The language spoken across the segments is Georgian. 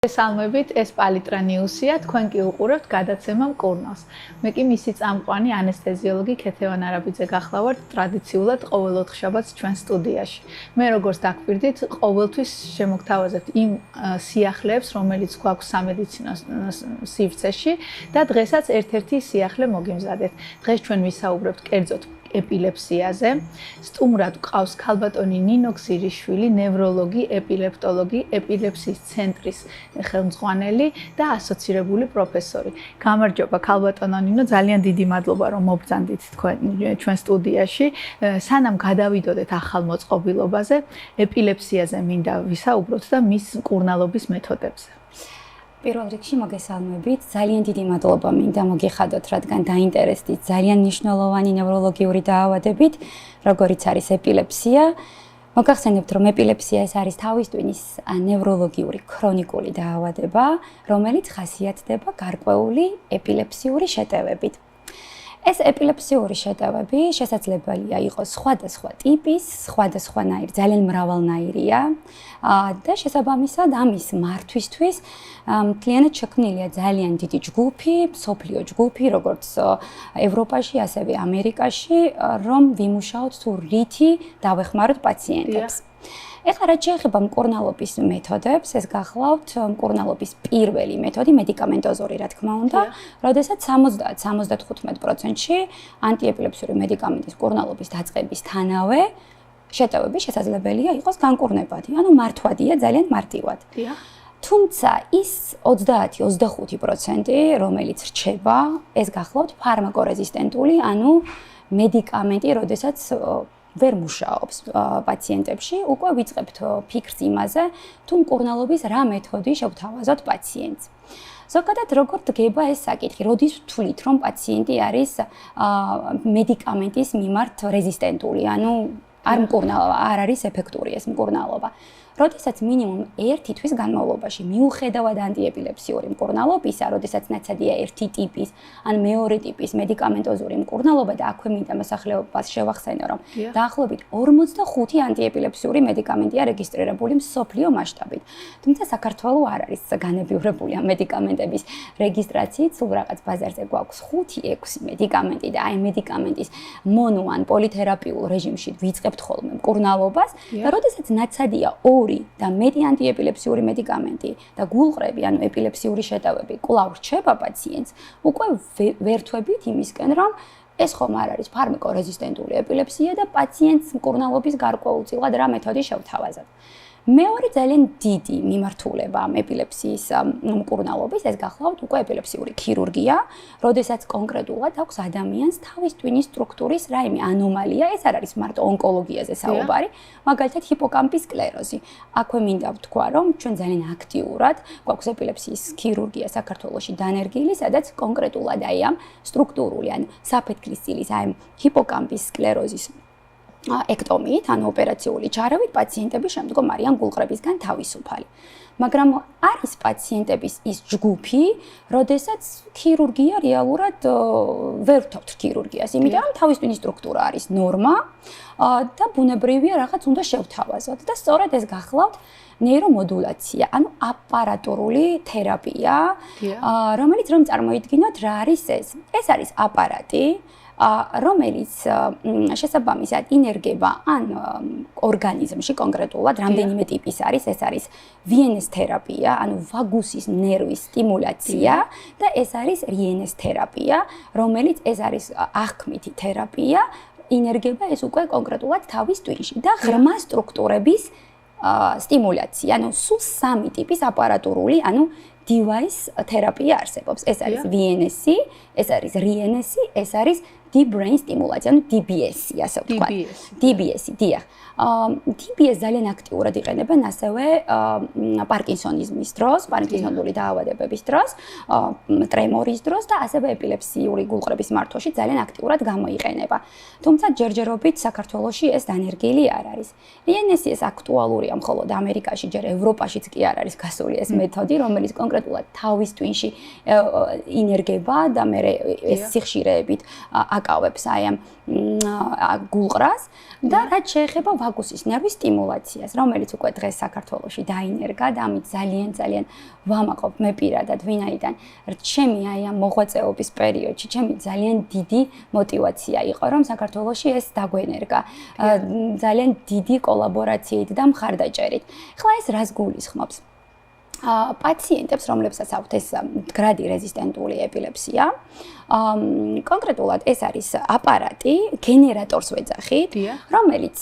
Salmებით ეს პალიტრა ნიუსია, თქვენ კი უყურებთ გადაცემა მკურნალს. მე კი მისი წამყვანი ანესთეზიოლოგი ქეთევან არაბიძე გახლავართ ტრადიციულად ყოველ ოთხშაბათს ჩვენ სტუდიაში. მე როგორც დაგვირდით, ყოველთვის შემოგთავაზებთ იმ სიახლეებს, რომელიც გვაქვს სამედიცინო სივრცეში და დღესაც ერთ-ერთი სიახლე მოგიმზადეთ. დღეს ჩვენ ვისაუბრებთ კერძოდ ეპილეფსიაზე. სტუმრად გვყავს ქალბატონი ნინო გზირიშვილი, ნევროლოგი, ეპილეპტოლოგი, ეპილეფსიის ცენტრის ხელმძღვანელი და ასოცირებული პროფესორი. გამარჯობა ქალბატონო ნინო, ძალიან დიდი მადლობა რომ მობრძანდით ჩვენ სტუდიაში. სანამ გადავიდოდეთ ახალ მოწყობილობაზე, ეპილეფსიაზე მინდა ვისაუბროთ და მის მკურნალობის მეთოდებზე. პირველ რიგში მოგესალმებით. ძალიან დიდი მადლობა მინდა მოგეხადოთ, რადგან დაინტერესდით ძალიან მნიშვნელოვანი ნევროლოგიური დაავადებით, როგორიც არის ეპილეფსია. მოგახსენებთ, რომ ეპილეფსია ეს არის თავის ტვინის ნევროლოგიური ქრონიკული დაავადება, რომელიც ხასიათდება გარკვეული ეპილეფსიური შეტევებით. ეს ეპილეფსიური შეტევები შესაძლებელია იყოს სხვადასხვა ტიპის, სხვადასხვანაირი, ძალიან მრავალნაირია და შესაბამისად ამის მართვისთვის მთლიანად შექმნილია ძალიან დიდი ჯგუფი, მსოფლიო ჯგუფი, როგორც ევროპაში, ასევე ამერიკაში, რომ ვიმუშაოთ თუ რითი დავეხმაროთ პაციენტებს. ეხლა რაც შეეხება მკურნალობის მეთოდებს, ეს გახლავთ მკურნალობის პირველი მეთოდი, მედიკამენტოზური, რა თქმა უნდა, როდესაც 70-75%-ში ანტიეპილეფსიური მედიკამენტის მკურნალობის დაწყებისთანავე შეტევები შესაძლებელია იყოს განკურნებადი, ანუ მართვადია ძალიან მარტივად. თუმცა ის 30-25%, რომელიც რჩება, ეს გახლავთ ფარმაკორეზისტენტული, ანუ მედიკამენტი, როდესაც ვერ მუშაობს პაციენტებში, უკვე ვიწყებთ ფიქრს იმაზე, თუ მკურნალობის რა მეთოდი შევთავაზოთ პაციენტს. ზოგადად როგორ დგება ეს საკითხი, როდის ვთვლით, რომ პაციენტი არის მედიკამენტის მიმართ რეზისტენტული, ანუ არ არის ეფექტური ეს მკურნალობა. როდესაც მინიმუმ 1 თვის განმავლობაში მიუხედავად ანტიეპილეფსიური მკურნალობისა, როდესაც ნაცადია 1 ტიპის ან მეორე ტიპის მედიკამენტოზური მკურნალობა და აქვე მინდა მოსახლეობას შევახსენო, რომ დაახლოებით 45 ანტიეპილეფსიური მედიკამენტია რეგისტრირებული მსოფლიო მასშტაბით. თუმცა საქართველოს არ არის განებივრებული ამ მედიკამენტების რეგისტრაციით, სულ რაღაც ბაზარზე გვაქვს 5-6 მედიკამენტი და აი მედიკამენტის მონო ან პოლითერაპიულ რეჟიმში ვიწყებთ ხოლმე მკურნალობას და როდესაც ნაცადია 2 და მეტი ანტიეპილეფსიური მედიკამენტი და გულყრები, ანუ ეპილეფსიური შეტევები კვლავ რჩება პაციენტს, უკვე ვერთვებით იმისკენ, რომ ეს ხომ არ არის ფარმაკორეზისტენტული ეპილეფსია და პაციენტს მკურნალობის გარკვეულწილად რა მეთოდი შევთავაზოთ. მეორე ძალიან დიდი მიმართულება ამ ეპილეფსიის მკურნალობის, ეს გახლავთ უკვე ეპილეფსიური ქირურგია, როდესაც კონკრეტულად აქვს ადამიანს თავის ტვინის სტრუქტურის რაიმე ანომალია, ეს არ არის მარტო ონკოლოგიაზე საუბარი, მაგალითად ჰიპოკამპის სკლეროზი. აქვე მინდა ვთქვა, რომ ჩვენ ძალიან აქტიურად გვაქვს ეპილეფსიის ქირურგია საქართველოში დანერგილი, სადაც კონკრეტულად აი ამ სტრუქტურული, ან საფეთქლის წილის აი ჰიპოკამპის სკლეროზის ექტომიით, ანუ ოპერაციული ჩარავით პაციენტები შემდგომ არიან გულყრებისგან თავისუფალი. მაგრამ არის პაციენტების ის ჯგუფი, როდესაც ქირურგია რეალურად ვერ ვთავთ ქირურგიას, იმიტომ რომ თავის ტვინის სტრუქტურა არის ნორმა და ბუნებრივია რაღაც უნდა შევთავაზოთ და სწორედ ეს გახლავთ ნეირომოდულაცია, ანუ აპარატურული თერაპია, რომელიც რომ წარმოიდგინოთ რა არის ეს. ეს არის აპარატი, რომელიც შესაბამისად ინერგება ან ორგანიზმში კონკრეტულად რამდენიმე ტიპის არის, ეს არის ვიენეს თერაპია, ანუ ვაგუსის ნერვის სტიმულაცია და ეს არის რიენეს თერაპია, რომელიც ეს არის აღქმითი თერაპია, ინერგება ეს უკვე კონკრეტულად თავის ტვინში და ღრმა სტრუქტურების სტიმულაცია, ანუ სულ 3 ტიპის აპარატურული, ანუ device თერაპია არსებობს. ეს არის VNS-ი, ეს არის RNS-ი, ეს არის deep brain stimulation, ანუ DBS-ი, ასე ვთქვა. DBS-ი, დიახ. DBS ძალიან აქტიურად იყენებენ ასევე პარკინსონიზმის დროს, პარკინსონული დაავადებების დროს, ტრემორის დროს და ასევე ეპილეფსიური გულყრების მართვაში ძალიან აქტიურად გამოიყენება. თუმცა ჯერჯერობით საქართველოში ეს დანერგილი არ არის. RNS-ი ეს აქტუალურია მხოლოდ ამერიკაში, ჯერ ევროპაშიც კი არ არის გასული ეს მეთოდი, რომელიც კონკრეტულად თავის ტვინში ინერგება და მე ეს სიხშირეებით აკავებს აი ამ გულყრას და რაც შეეხება ვაგუსის ნერვის სტიმულაციას, რომელიც უკვე დღეს საქართველოში დაინერგა და ამით ძალიან ვამაყობ მე პირადად, ვინაიდან ჩემი აი ამ მოღვაწეობის პერიოდში ჩემი ძალიან დიდი мотиваცია იყო, რომ საქართველოში ეს დაგვენერგა. ძალიან დიდი კოლაბორაციით და მხარდაჭერით. ხლა ეს რას გულისხმობს? პაციენტებს, რომლებსაც აქვთ ეს მდგრადი რეზისტენტული ეპილეფსია, კონკრეტულად ეს არის აპარატი, გენერატორს ვეძახით, რომელიც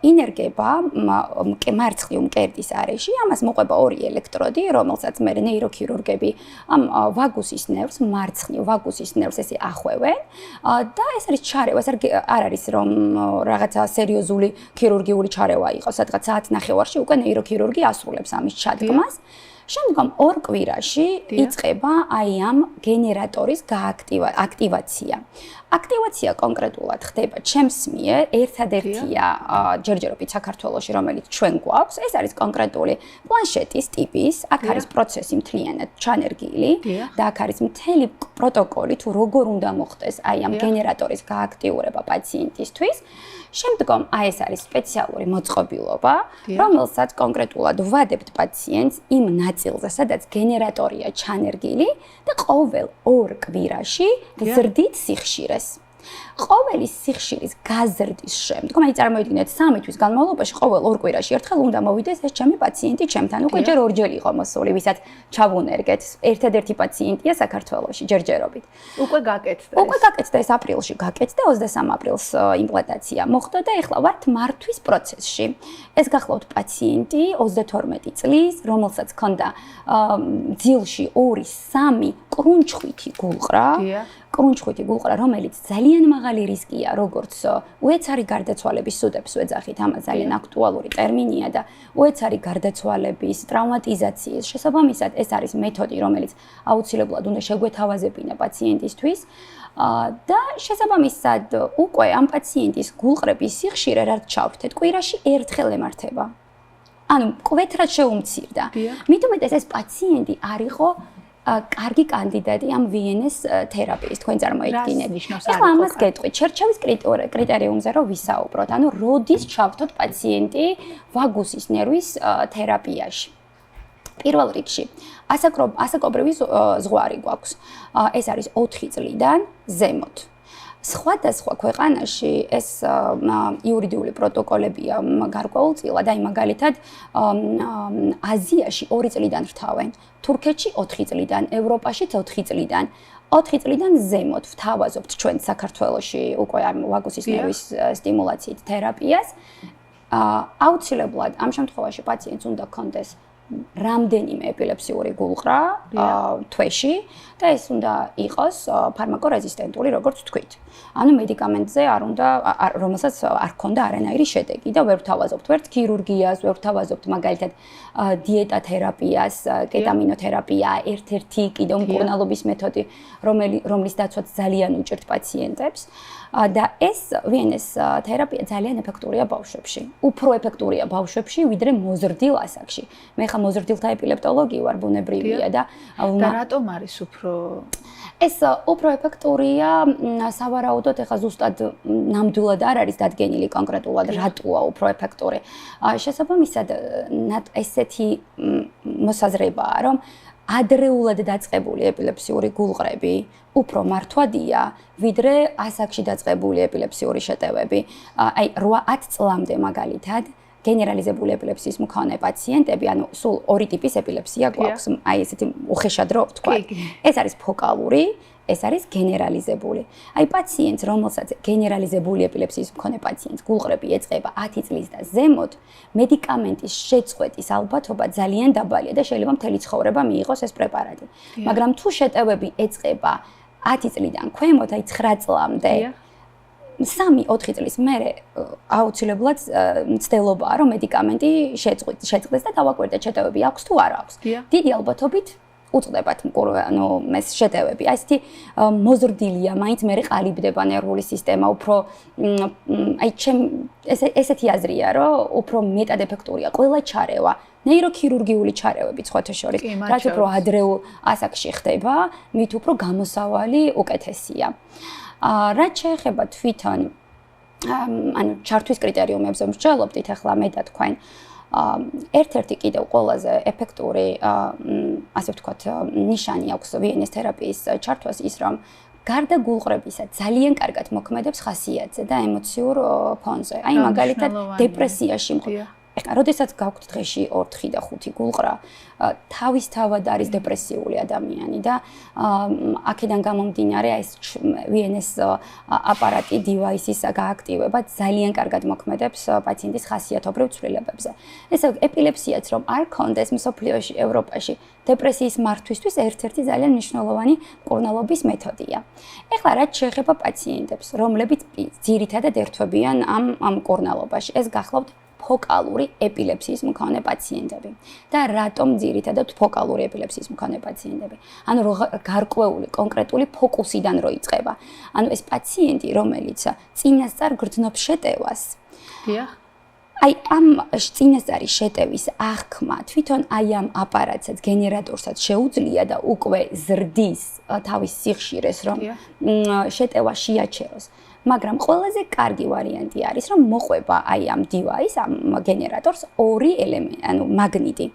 ინერგება მარცხნივ მკერდის არეში, ამას მოყვება 2 ელექტროდი, რომელსაც მე ნეიროქირურგები ამ ვაგუსის ნერვს, მარცხნივ ვაგუსის ნერვს ესე ახვევენ და ეს არის ჩარევა, ეს არ არის რომ რაღაცა სერიოზული ქირურგიული ჩარევა იყოს, სადღაც საათ ნახევარში უკვე ნეიროქირურგი ასრულებს ამის ჩადგმას. შემდგომ 2 კვირაში იწყება აი ამ გენერატორის აქტივაცია. აქტივაცია კონკრეტულად ხდება ჩემს მიერ, ერთადერთია ჯერჯერობით საქართველოში, რომელიც ჩვენ გვაქვს. ეს არის კონკრეტული პლანშეტის ტიპის, აქ არის პროცესი მთლიანად ჩანერგილი და აქ არის მთელი პროტოკოლი თუ როგორ უნდა მოხდეს აი ამ გენერატორის გააქტიურება პაციენტისთვის. შემდგომ აი ეს არის სპეციალური მოწყობილობა, რომელსაც კონკრეტულად ვვადებთ პაციენტს იმ ნაწილზე, სადაც გენერატორია ჩანერგილი და ყოველ 2 კვირაში გზრდით სიხშირეს. ყოველი სიხშირის გაზრდის შემდგომ, აი წარმოიდგინეთ 3 თვის განმავლობაში ყოველ 2 კვირაში ერთხელ უნდა მოვიდეს ეს ჩემი პაციენტი ჩემთან. უკვე ჯერ 2-ჯერ იყო მოსული, ვისაც ჩავუნერგეთ. ერთადერთი პაციენტია საქართველოში ჯერჯერობით. უკვე გაკეთდა. უკვე გაკეთდა ეს აპრილში გაკეთდა 23 აპრილს იმპლანტაცია მოხდა და ეხლა ვართ მართვის პროცესში. ეს გახლავთ პაციენტი 32 წლის, რომელსაც ჰქონდა ძილში 2-3 კრუნჩხვითი გულყრა. კრუნჩხვითი გულყრა, რომელიც ძალიან მაღალი რისკია, როგორც უეცარი გარდაცვალების სუდებს ვეძახით, ამას ძალიან აქტუალური ტერმინია და უეცარი გარდაცვალების, ტრავმატიზაციის შესაბამისად ეს არის მეთოდი, რომელიც აუცილებლად უნდა შეგვეთავაზებინა პაციენტისთვის და შესაბამისად უკვე ამ პაციენტის გულყრების სიხშირე რაც ჩავთეთ, კვირაში ერთხელ ემართება. ანუ კვეთრად შეუმცირდა. მით უმეტეს ეს პაციენტი არ იყო კარგი კანდიდატი ამ VNS თერაპიის, თქვენ წარმოიდგინეთ. ეხლა ამას გეტყვით, შერჩევის კრიტერიუმზე რომ ვისაუბროთ, ანუ როდის ჩავთოთ პაციენტი ვაგუსის ნერვის თერაპიაში. პირველ რიგში, ასაკობრივი ზღვარი გვაქვს. ეს არის 4 წლიდან ზემოთ. სხვადასხვა ქვეყანაში ეს იურიდიული პროტოკოლებია გარკვეულწილად, აი მაგალითად აზიაში 2 წლიდან რთავენ, თურქეთში 4 წლიდან, ევროპაში 4 წლიდან. 4 წლიდან ზემოთ ვთავაზობთ ჩვენ საქართველოში უკვე ამ ვაგუსის ნერვის სტიმულაციით თერაპიას. აუცილებლად ამ შემთხვევაში პაციენტს უნდა ჰქონდეს რამდენიმე ეპილეფსიური გულყრა თვეში და ეს უნდა იყოს ფარმაკორეზისტენტული, როგორც ვთქვით. ანუ medicament-ზე არ უნდა რომელსაც არ ქონდა არანაირი შედეგი და ვერ ვთავაზობთ ვერც ქირურგიას, ვერ ვთავაზობთ მაგალითად დიეტა თერაპიას, კეტამინოთერაპია, ერთ-ერთი კიდევ მკურნალობის მეთოდი, რომლის დაცვაც ძალიან უჭირთ პაციენტებს. და ეს VNS თერაპია ძალიან ეფექტურია ბავშვებში. უფრო ეფექტურია ბავშვებში, ვიდრე მოზრდილ ასაკში. მე ხა მოზრდილთა ეპილეპტოლოგი ვარ, ბუნებრივია და რატომ არის უფრო ეს უფრო ეფექტურია, სავარაუდოდ ეხა ზუსტად ნამდვილად არ არის დადგენილი კონკრეტულად რატოა უფრო ეფექტური. შესაბამისად, ესეთი მოსაზრებაა, რომ ადრეულად დაწყებული ეპილეფსიური გულყრები უფრო მართვადია, ვიდრე ასაკში დაწყებული ეპილეფსიური შეტევები. აი 8-10 წლამდე მაგალითად გენერალიზებული ეპილეფსიის მქონე პაციენტები, ანუ სულ 2 ტიპის ეპილეფსია გვაქვს, აი ესეთი უხეშად რო ვთქვა. ეს არის ფოკალური, ეს არის გენერალიზებული. აი პაციენტს, რომელსაც გენერალიზებული ეპილეფსიის მქონე პაციენტს გულყრები ეწყება 10 წლის და ზემოთ, მედიკამენტის შეწყვეტის ალბათობა ძალიან დაბალია და შეიძლება მთელი ცხოვრება მიიღოს ეს პრეპარატი. მაგრამ თუ შეტევები ეწყება 10 წლიდან ქვემოთ, აი 9 წლამდე, 3-4 წლის მერე აუცილებლად მცდელობაა, რომ მედიკამენტი შეწყდეს და დავაკვირდეთ შეტევები აქვს თუ არ აქვს. დიდი ალბათობით უწყდებათ ანუ ეს შეტევები. აი ესეთი მოზრდილია, მაინც მერე ყალიბდება ნერვული სისტემა, უფრო აი ესეთი აზრია, რომ უფრო მეტად ეფექტურია ყველა ჩარევა. ნეიროქირურგიული ჩარევები სხვათა შორის, რაც უფრო ადრეულ ასაკში ხდება, მით უფრო გამოსავალი უკეთესია. რაც შეეხება თვითონ ანუ ჩართვის კრიტერიუმებზე მსჯელობდით ახლა მე და თქვენ ერთ-ერთი კიდევ ყველაზე ეფექტური ასე ვთქვათ ნიშანი აქვს ვიენის თერაპიის ჩართვას ის რომ გარდა გულყრებისა ძალიან კარგად მოქმედებს ხასიათზე და ემოციურ ფონზე. აი მაგალითად დეპრესიაში ეხლა როდესაც გაქვთ დღეში 4 და 5 გულყრა თავისთავად არის დეპრესიული ადამიანი და აქედან გამომდინარე ეს ვიენის აპარატი დივაისის გააქტივება ძალიან კარგად მოქმედებს პაციენტის ხასიათობრივ ცვლილებებზე. ეს ეპილეფსიაც რომ არ კონდეს მსოფლიოში ევროპაში დეპრესიის მართვისთვის ერთ-ერთი ძალიან მნიშვნელოვანი მკურნალობის მეთოდია. ეხლა რაც შეეხება პაციენტებს, რომლებიც ძირითადად ერთვებიან ამ მკურნალობაში, ეს გახლავთ ფოკალური ეპილეფსიის მქონე პაციენტები. და რატომ ძირითადად ფოკალური ეპილეფსიის მქონე პაციენტები? ანუ გარკვეული კონკრეტული ფოკუსიდან რო იწყება. ანუ ეს პაციენტი, რომელიც წინასწარ გრძნობს შეტევას. დიახ. აი ამ წინასწარი შეტევის აღქმა თვითონ აი ამ აპარატსაც გენერატორსაც შეუძლია და უკვე ზრდის თავის სიხშირეს რომ შეტევა შეაჩეროს. მაგრამ ყველაზე კარგი ვარიანტი არის რომ მოყვება აი ამ დივაის ამ გენერატორს ორი ელემენტი, ანუ მაგნიტი.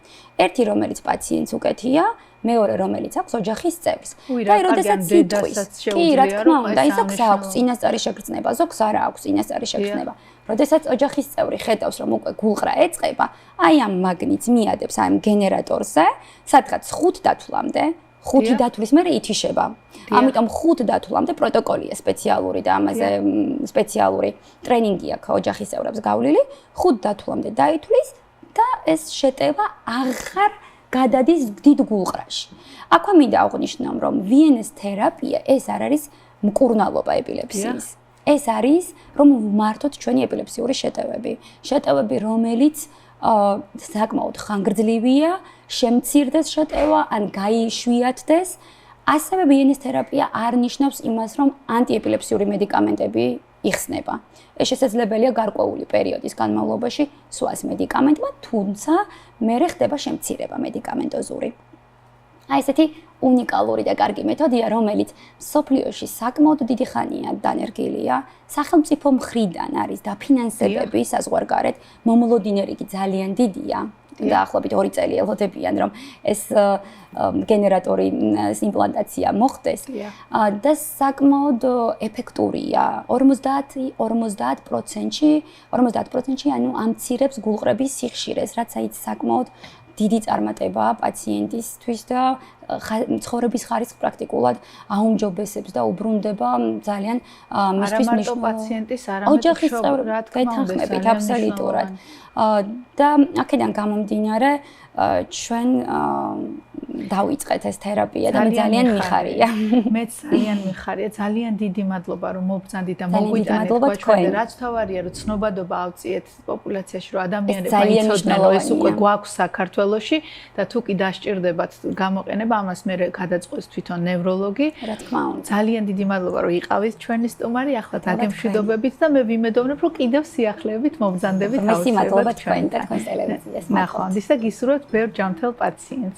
ერთი რომელიც პაციენტს უკეთია, მეორე რომელიც აქვს ოჯახის წევრს. და როდესაც იტყვის, კი, რა თქმა უნდა, ის აქვს წინასწარი შეგრძნება, ზოგს არა აქვს წინასწარი შეგრძნება. როდესაც ოჯახის წევრი ხედავს რომ უკვე გულყრა ეწყება, აი ამ მაგნიტს მიადებს აი ამ გენერატორზე, სადღაც 5 დათვლამდე 5 დათვლის მერე ითიშება. ამიტომ 5 დათვლამდე პროტოკოლია სპეციალური და ამაზე სპეციალური ტრენინგი აქვს ოჯახის წევრებს გავლილი. 5 დათვლამდე დაითვლის და ეს შეტევა აღარ გადადის დიდ გულყრაში. აქვე მინდა აღვნიშნო რომ ვიენის თერაპია ეს არ არის მკურნალობა ეპილეფსიის. ეს არის რომ ვმართოთ ჩვენი ეპილეფსიური შეტევები. შეტევები რომელიც საკმაოდ ხანგრძლივია, შემცირდეს შეტევა ან გაიშვიათდეს. ასევე ვიენის თერაპია არ ნიშნავს იმას, რომ ანტიეპილეფსიური მედიკამენტები იხსნება. ეს შესაძლებელია გარკვეული პერიოდის განმავლობაში სვას მედიკამენტმა, თუმცა მერე ხდება შემცირება მედიკამენტოზური. აი ესეთი უნიკალური და კარგი მეთოდია, რომელიც მსოფლიოში საკმაოდ დიდი ხანია დანერგილია. სახელმწიფო მხრიდან არის დაფინანსებები საზღვარგარეთ, მომლოდინე რიგი ძალიან დიდია. დაახლოებით 2 წელი ელოდებიან, რომ ეს გენერატორის იმპლანტაცია მოხდეს და საკმაოდ ეფექტურია. 50%-ში, ანუ ამცირებს გულყრების სიხშირეს, რაც აი საკმაოდ დიდი წარმატებაა პაციენტისთვის და ცხოვრების ხარისხს პრაქტიკულად აუმჯობესებს და უბრუნდება ძალიან მისთვის მნიშვნელოვანი პაციენტის არამედ ოჯახის წევრებით აბსოლუტურად. და აქედან გამომდინარე ჩვენ დავიწყეთ ეს თერაპია და მე ძალიან მიხარია. მე ძალიან მიხარია, ძალიან დიდი მადლობა რომ მობრძანდით და მოგვიტანეთ თქვენ. რაც თავარია რომ ცნობადობა ავწიეთ პოპულაციაში რომ ადამიანები იცოდნენ რომ ეს უკვე გვაქვს საქართველოში და თუ კი დასჭირდებათ გამოყენება ამას მე გადაწყვეტს თვითონ ნევროლოგი. რა თქმა უნდა. ძალიან დიდი მადლობა რომ იყავით ჩვენი სტუმარი, ახლა დაგემშვიდობებით და მე ვიმედოვნებ რომ კიდევ სიახლეებით მობრძანდებით თავისუფლად თქვენ და თქვენს ტელევიზიას. ნახვამდის და გისურვებთ ბევრ ჯანმრთელ პაციენტს.